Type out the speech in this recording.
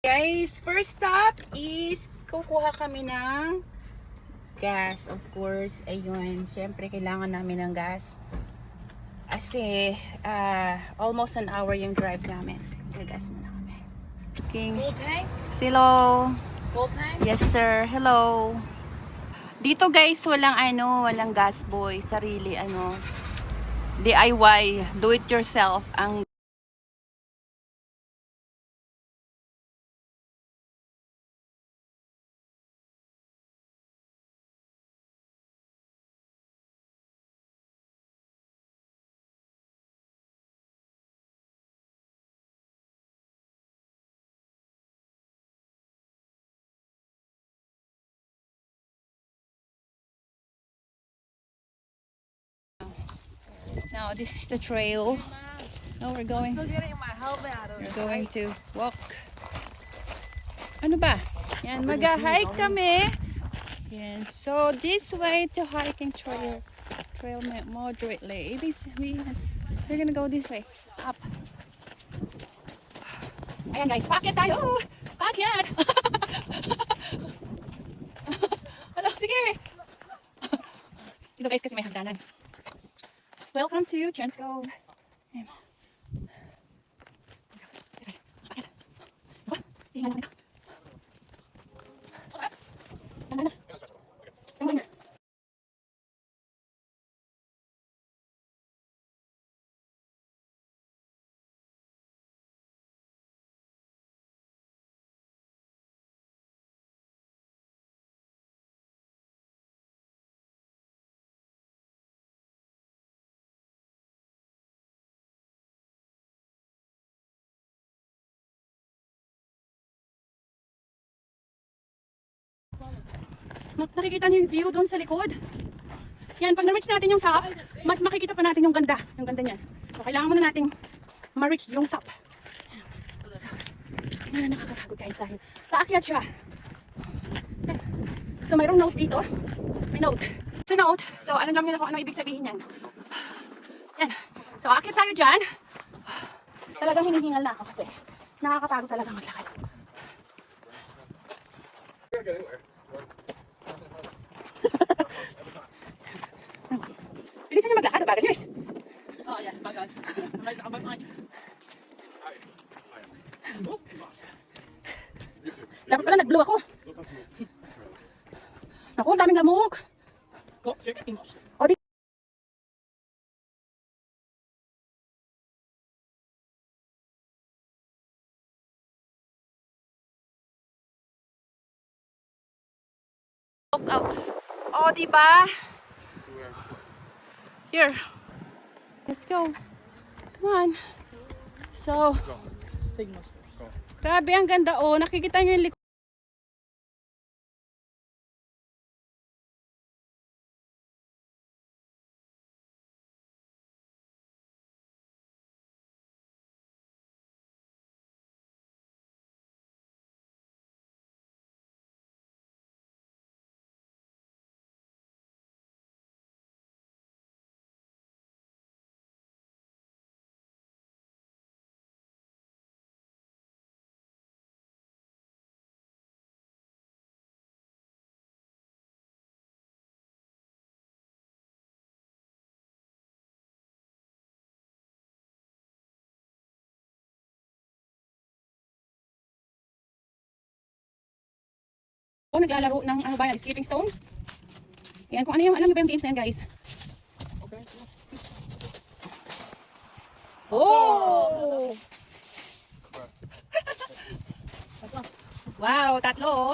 Guys, first stop is kukuha kami ng gas, of course. Ayun, syempre kailangan namin ng gas. Kasi almost an hour yung drive namin. Nag-gas muna kami. Full tank? Hello. Full tank? Yes sir, hello. Dito guys, walang gas boy, sarili DIY, do it yourself ang Now this is the trail. Now we're going. I'm still getting my helmet out of it. We're going to walk. Ano ba? Yan, mag-hike kami. Yan. So this way to hiking trail moderately. We're gonna go this way. Up. Ayan guys, paakyat tayo. Paakyat. Hello, sige. Dito guys kasi may hagdanan. Welcome to Transcove. Ayan. Tingnan namin ito. Nakikita niyo yung view doon sa likod. Yan, pag na-reach natin yung top, mas makikita pa natin yung ganda niyan. So, kailangan muna nating ma-reach yung top. So, nakakapagod guys dahil paakyat siya. So, mayroong note dito. May note. Sa note, so alam niyo na kung ano ibig sabihin yan. Yan. So, aakyat tayo dyan. Talagang hinihingal na ako kasi nakakapagod talaga maglakad. Bilisan niyo maglakad, bagal niyo eh. Oh yes, bagal. I'm behind you. Dapat pala nag-blow ako. Naku, ang daming lamok. O, di. O, diba? Here. Let's go. Come on. So, grabe ang ganda. Oh, nakikita niyo yung likod. Naglalaro ng ano ba yan, skipping stone. Yan, kung ano yung, alam niyo ba yung games na yan guys? Okay. Oh! Wow, tatlo oh.